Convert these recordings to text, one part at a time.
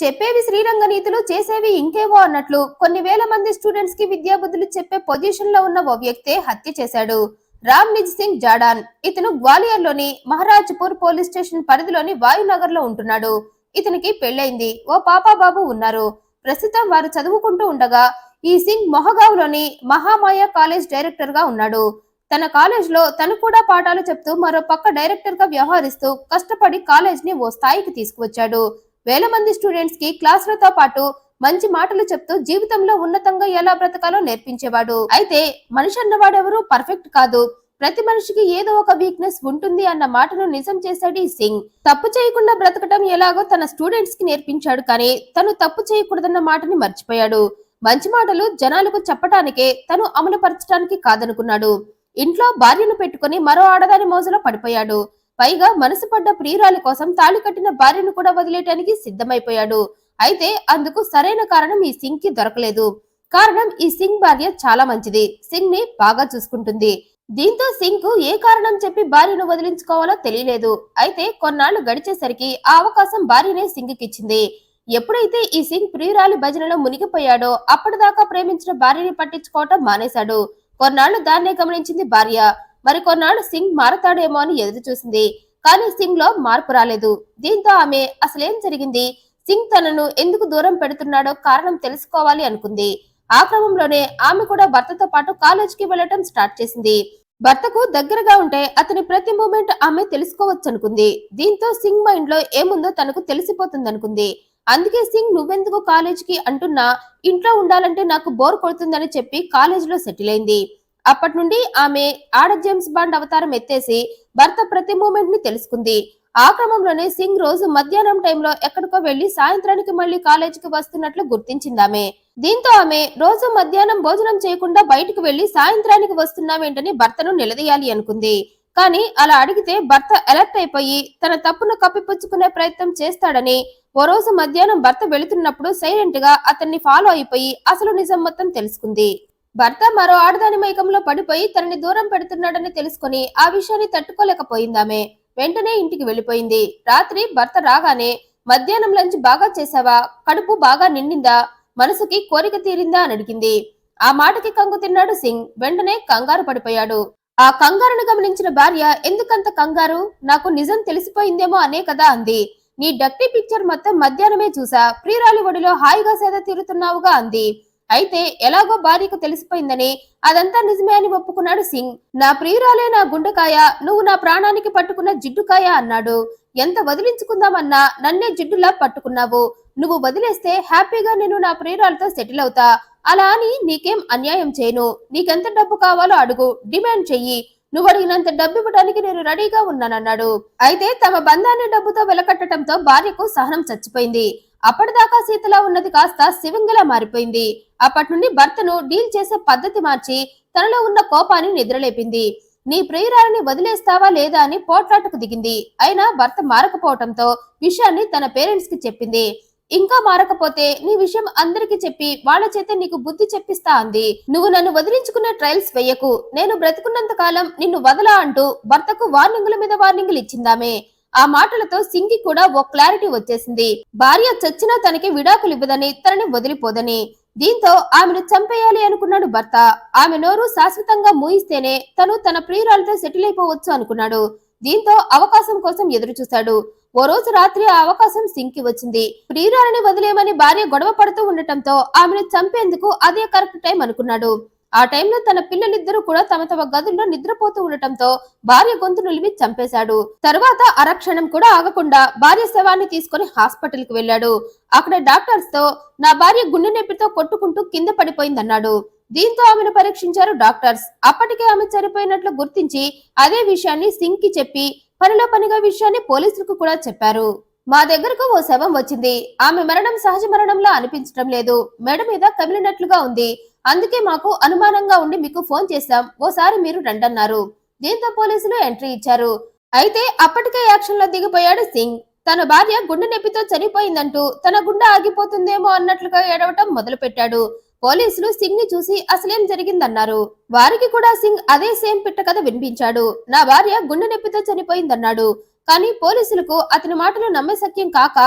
చెప్పేవి శ్రీరంగ నీతులు, చేసేవి ఇంకేవో అన్నట్లు కొన్ని వేల మంది స్టూడెంట్స్ కి విద్యాబుద్ధులు చెప్పే పొజిషన్ లో ఉన్న ఓ వ్యక్తే హత్య చేశాడు. రామ్ నిజ్ సింగ్ జాడాన్. ఇతను గ్వాలియర్ లోని మహారాజ్పూర్ పోలీస్ స్టేషన్ పరిధిలోని వాయునగర్ లో ఉంటున్నాడు. ఇతనికి పెళ్లైంది, ఓ పాపా బాబు ఉన్నారు. ప్రస్తుతం వారు చదువుకుంటూ ఉండగా ఈ సింగ్ మొహగావ్ లోని మహామాయ కాలేజ్ డైరెక్టర్ గా ఉన్నాడు. తన కాలేజ్ లో తను కూడా పాఠాలు చెప్తూ మరో పక్క డైరెక్టర్ గా వ్యవహరిస్తూ కష్టపడి కాలేజ్ ని ఓ స్థాయికి తీసుకువచ్చాడు. వేల మంది స్టూడెంట్స్ కి క్లాసులతో పాటు మంచి మాటలు చెప్తూ జీవితంలో ఉన్నతంగా ఎలా బ్రతకాలో నేర్పించేవాడు. అయితే మనిషి అన్నవాడెవరూ పర్ఫెక్ట్ కాదు. ప్రతి మనిషికి ఏదో ఒక వీక్నెస్ ఉంటుంది అన్న మాటను నిజం చేశాడు ఈ సింగ్. తప్పు చేయకుండా బ్రతకటం ఎలాగో తన స్టూడెంట్స్ కి నేర్పించాడు, కానీ తను తప్పు చేయకూడదన్న మాటని మర్చిపోయాడు. మంచి మాటలు జనాలకు చెప్పటానికే, తను అమలుపరచడానికి కాదనుకున్నాడు. ఇంట్లో భార్యను పెట్టుకుని మరో ఆడదాని మోజులో పడిపోయాడు. పైగా మనసు పడ్డ ప్రియురాలి కోసం తాళి కట్టిన భార్యను కూడా వదిలేయటానికి సిద్ధమైపోయాడు. అయితే అందుకు సరైన కారణం ఈ సింగ్ కి దొరకలేదు. కారణం, ఈ సింగ్ భార్య చాలా మంచిది, సింగ్ ని బాగా చూసుకుంటుంది. దీంతో సింగ్ కు ఏ కారణం చెప్పి భార్యను వదిలించుకోవాలో తెలియలేదు. అయితే కొన్నాళ్లు గడిచేసరికి ఆ అవకాశం భార్యనే సింగ్ కిచ్చింది. ఎప్పుడైతే ఈ సింగ్ ప్రియురాలి భజనలో మునిగిపోయాడో అప్పటిదాకా ప్రేమించిన భార్యని పట్టించుకోవటం మానేశాడు. కొన్నాళ్లు దాన్నే గమనించింది భార్య. మరికొన్నాళ్ళు సింగ్ మారతాడేమో అని ఎదురు చూసింది, కానీ సింగ్ లో మార్పు రాలేదు. దీంతో ఆమె అసలేం జరిగింది, సింగ్ తనను ఎందుకు దూరం పెడుతున్నాడో కారణం తెలుసుకోవాలి అనుకుంది. ఆ క్రమంలోనే ఆమె కూడా భర్తతో పాటు కాలేజీకి వెళ్లటం స్టార్ట్ చేసింది. భర్తకు దగ్గరగా ఉంటే అతని ప్రతి మూమెంట్ ఆమె తెలుసుకోవచ్చు అనుకుంది. దీంతో సింగ్ మైండ్ లో ఏముందో తనకు తెలిసిపోతుందనుకుంది. అందుకే సింగ్ నువ్వెందుకు కాలేజీకి అంటున్నా, ఇంట్లో ఉండాలంటే నాకు బోర్ కొడుతుందని చెప్పి కాలేజీలో సెటిల్ అయింది. అప్పటి నుండి ఆమె ఆడ జేమ్స్ బాండ్ అవతారం ఎత్తేసి భర్త ప్రతి మూమెంట్ ని తెలుసుకుంది. ఆ క్రమంలోనే సింగ్ రోజు మధ్యాహ్నం టైంలో ఎక్కడికో వెళ్లి సాయంత్రానికి మళ్లీ కాలేజీకి వస్తున్నట్లు గుర్తించిందామె. దీంతో ఆమె రోజు మధ్యాహ్నం భోజనం చేయకుండా బయటకు వెళ్లి సాయంత్రానికి వస్తున్నావేంటని భర్తను నిలదీయాలి అనుకుంది. కానీ అలా అడిగితే భర్త అలర్ట్ అయిపోయి తన తప్పును కప్పిపుచ్చుకునే ప్రయత్నం చేస్తాడని ఓ రోజు మధ్యాహ్నం భర్త వెళుతున్నప్పుడు సైలెంట్ గా అతన్ని ఫాలో అయిపోయి అసలు నిజం మొత్తం తెలుసుకుంది. భర్త మరో ఆడదాని మైకంలో పడిపోయి తనని దూరం పెడుతున్నాడని తెలుసుకుని ఆ విషయాన్ని తట్టుకోలేకపోయిందామె. వెంటనే ఇంటికి వెళ్లిపోయింది. రాత్రి భర్త రాగానే మధ్యాహ్నం లంచ్ బాగా చేసావా, కడుపు బాగా నిండిందా, మనసుకి కోరిక తీరిందా అని అడిగింది. ఆ మాటకి కంగు తిన్నాడు సింగ్. వెంటనే కంగారు పడిపోయాడు. ఆ కంగారును గమనించిన భార్య, ఎందుకంత కంగారు, నాకు నిజం తెలిసిపోయిందేమో అనే కదా అంది. నీ డక్టీ పిక్చర్ మొత్తం మధ్యాహ్నమే చూసా, ప్రియురాలి ఒడిలో హాయిగా సేద తీరుతున్నావుగా అంది. అయితే ఎలాగో భార్యకు తెలిసిపోయిందని అదంతా నిజమే అని ఒప్పుకున్నాడు సింగ్. నా ప్రియురాలే నా గుండెకాయ, నువ్వు నా ప్రాణానికి పట్టుకున్న జిడ్డుకాయ అన్నాడు. ఎంత వదిలించుకుందామన్నా నన్నే జిడ్డులా పట్టుకున్నావు. నువ్వు వదిలేస్తే హ్యాపీగా నేను నా ప్రియురాలతో సెటిల్ అవుతా. అలా అని నీకేం అన్యాయం చేయను. నీకెంత డబ్బు కావాలో అడుగు, డిమాండ్ చెయ్యి. నువ్వు అడిగినంత డబ్బు ఇవ్వడానికి నేను రెడీగా ఉన్నానన్నాడు. అయితే తమ బంధాన్ని డబ్బుతో వెలకట్టడంతో భార్యకు సహనం చచ్చిపోయింది. అప్పటిదాకా సీతలా ఉన్నది కాస్త శివంగిలా మారిపోయింది. అప్పటి నుండి భర్తను డీల్ చేసే పద్ధతి మార్చి తనలో ఉన్న కోపాన్ని నిద్రలేపింది. నీ ప్రియురాలిని వదిలేస్తావా లేదా అని పోట్లాటకు దిగింది. అయినా భర్త మారకపోవటంతో విషయాన్ని తన పేరెంట్స్ కి చెప్పింది. ఇంకా మారకపోతే నీ విషయం అందరికి చెప్పి వాళ్ళ చేత నీకు బుద్ధి చెప్పిస్తా అంది. నువ్వు నన్ను వదిలించుకునే ట్రయల్స్ వెయ్యకు, నేను బ్రతుకున్నంత కాలం నిన్ను వదలా అంటూ భర్తకు వార్నింగుల మీద వార్నింగులు ఇచ్చిందామే. ఆ మాటలతో సింగ్ కూడా ఓ క్లారిటీ వచ్చేసింది. భార్య చచ్చినా తనకి విడాకులు ఇవ్వదని, తనని వదిలిపోదని. దీంతో ఆమెను చంపేయాలి అనుకున్నాడు భర్త. ఆమె నోరు శాశ్వతంగా మూయిస్తేనే తను తన ప్రియురాలతో సెటిల్ అయిపోవచ్చు అనుకున్నాడు. దీంతో అవకాశం కోసం ఎదురు చూశాడు. ఓ రోజు రాత్రి ఆ అవకాశం సింగ్ కి వచ్చింది. ప్రియురాలని వదిలేమని భార్య గొడవ పడుతూ ఉండటంతో ఆమెను చంపేందుకు అదే కరెక్ట్ టైం అనుకున్నాడు. ఆ టైంలో తన పిల్లలిద్దరూ కూడా తమ తమ గదుల్లో నిద్రపోతూ ఉండటంతో భార్య గొంతు నులిమి చంపేశాడు. తరువాత అరక్షణం కూడా ఆగకుండా భార్య శవాన్ని తీసుకుని హాస్పిటల్ కి వెళ్లాడు. అక్కడ డాక్టర్స్ తో నా భార్య గుండె నొప్పితో కొట్టుకుంటూ కింద పడిపోయిందన్నాడు. దీంతో ఆమెను పరీక్షించారు డాక్టర్స్. అప్పటికే ఆమె చనిపోయినట్లు గుర్తించి అదే విషయాన్ని సింగ్ కి చెప్పి పనిలో పనిగా విషయాన్ని పోలీసులకు కూడా చెప్పారు. మా దగ్గరకు ఓ శవం వచ్చింది. ఆమె మరణం సహజ మరణంలా అనిపించడం లేదు, మెడ మీద కమిలినట్లుగా ఉంది. అందుకే మాకు అనుమానంగా ఉండి మీకు ఫోన్ చేశాం, ఓసారి మీరు రండన్నారు. దీంతో పోలీసులు ఎంట్రీ ఇచ్చారు. అయితే అప్పటికే యాక్షన్ లో దిగిపోయాడు సింగ్. తన భార్య గుండె నొప్పితో చనిపోయిందంటూ తన గుండె ఆగిపోతుందేమో అన్నట్లుగా ఏడవటం మొదలు పెట్టాడు. పోలీసులు సింగ్ ని చూసి అసలేం జరిగిందన్నారు. వారికి కూడా సింగ్ అదే సేమ్ పిట్ట కథ వినిపించాడు. నా భార్య గుండె నొప్పితో చనిపోయిందన్నాడు. కానీ పోలీసులకు అతని మాటలు నమ్మశక్యం కాక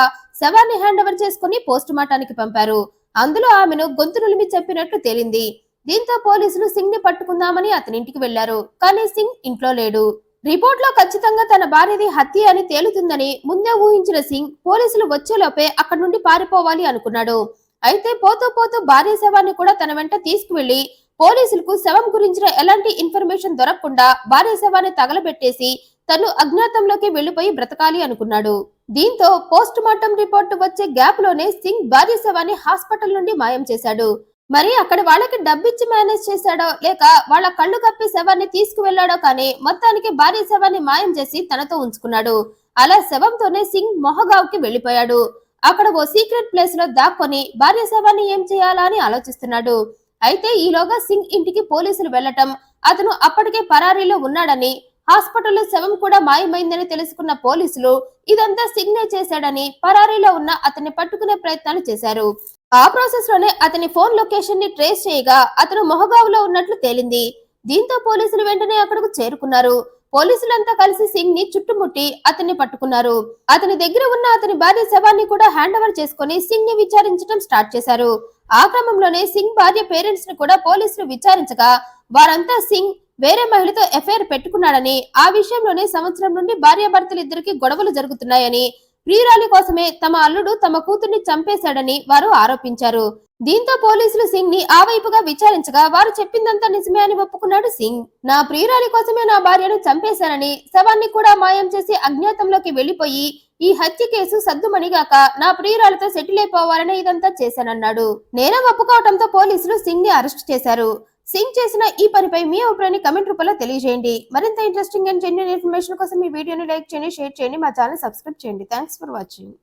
శవాన్ని హ్యాండ్ ఓవర్ చేసుకుని పోస్ట్ మార్టానికి పంపారు. అందులో ఆమెను గొంతు నులిమి చెప్పినట్లు తేలింది. దీంతో పోలీసులు సింగ్ ని పట్టుకుందామని అతని ఇంటికి వెళ్లారు. కానీ సింగ్ ఇంట్లో లేడు. రిపోర్ట్ లో ఖచ్చితంగా తన భార్యది హత్య అని తేలుతుందని ముందే ఊహించిన సింగ్ పోలీసులు వచ్చేలోపే అక్కడి నుండి పారిపోవాలి అనుకున్నాడు. అయితే పోతూ పోతూ భార్య శవాన్ని కూడా తన వెంట తీసుకువెళ్లి పోలీసులకు శవం గురించిన ఎలాంటి ఇన్ఫర్మేషన్ దొరకకుండా భార్య శవాన్ని తగలబెట్టేసి తను అజ్ఞాతంలోకి వెళ్లిపోయి బ్రతకాలి అనుకున్నాడు. దీంతో పోస్ట్ మార్టం రిపోర్టు వచ్చే గ్యాప్ లోనే సింగ్ భార్య శవాన్ని హాస్పిటల్ నుండి మాయం చేశాడు. మరి అక్కడ వాళ్ళకి డబ్బిచ్చి మేనేజ్ చేశాడో లేక వాళ్ళ కళ్ళు కప్పి శవాన్ని తీసుకువెళ్లాడో కానీ మొత్తానికి భార్య శవాన్ని మాయం చేసి తనతో ఉంచుకున్నాడు. అలా శవంతోనే సింగ్ మొహగావ్ కి వెళ్లిపోయాడు. అక్కడ ఓ సీక్రెట్ ప్లేస్ లో దాక్కొని భార్య శవాన్ని ఏం చేయాలా అని ఆలోచిస్తున్నాడు. అయితే ఈలోగా సింగ్ ఇంటికి పోలీసులు వెళ్లటం, అతను అప్పటికే పరారీలో ఉన్నాడని, హాస్పిటల్లో శవం కూడా మాయమైందని తెలుసుకున్న పోలీసులు ఇదంతా సింగ్ నే చేశాడని పరారీలో ఉన్న అతన్ని పట్టుకునే ప్రయత్నాలు చేశారు. ఆ ప్రాసెస్ లోనే అతని ఫోన్ లొకేషన్ ని ట్రేస్ చేయగా అతను మొహగావ్లో ఉన్నట్లు తేలింది. దీంతో పోలీసులు వెంటనే అక్కడకు చేరుకున్నారు. పోలీసులంతా కలిసి సింగ్ ని చుట్టుముట్టి అతన్ని పట్టుకున్నారు. అతని దగ్గర ఉన్న అతని భార్య శవాన్ని కూడా హ్యాండ్ ఓవర్ చేసుకుని సింగ్ ని విచారించడం స్టార్ట్ చేశారు. ఆ క్రమంలోనే సింగ్ భార్య పేరెంట్స్ ని కూడా పోలీసులు విచారించగా వారంతా సింగ్ వేరే మహిళతో ఎఫ్ఐఆర్ పెట్టుకున్నాడని, ఆ విషయంలోనే సంవత్సరం నుండి భార్యాభర్తలిద్దరికి గొడవలు జరుగుతున్నాయని, ప్రియురాలి కోసమే తమ అల్లుడు తమ కూతుర్ని చంపేశాడని వారు ఆరోపించారు. దీంతో పోలీసులు సింగ్ ని ఆ వైపుగా విచారించగా వారు చెప్పిందంతా నిజమే అని ఒప్పుకున్నాడు సింగ్. నా ప్రియురాలి కోసమే నా భార్యను చంపేశానని, శవాన్ని కూడా మాయం చేసి అజ్ఞాతంలోకి వెళ్లిపోయి ఈ హత్య కేసు సద్దుమణిగాక నా ప్రియురాలతో సెటిల్ అయిపోవాలని ఇదంతా చేశానన్నాడు. నేరం ఒప్పుకోవడంతో పోలీసులు సింగ్ ని అరెస్ట్ చేశారు. సింగ్ చేసిన ఈ పనిపై మీ అభిప్రాయాన్ని కమెంట్ రూపంలో తెలియజేయండి. మరింత ఇంట్రెస్టింగ్ అండ్ జెన్యూన్ ఇన్ఫర్మేషన్ కోసం ఈ వీడియోని లైక్ చేయండి, షేర్ చేయండి, మా ఛానల్ సబ్స్క్రైబ్ చేయండి. Thanks for watching.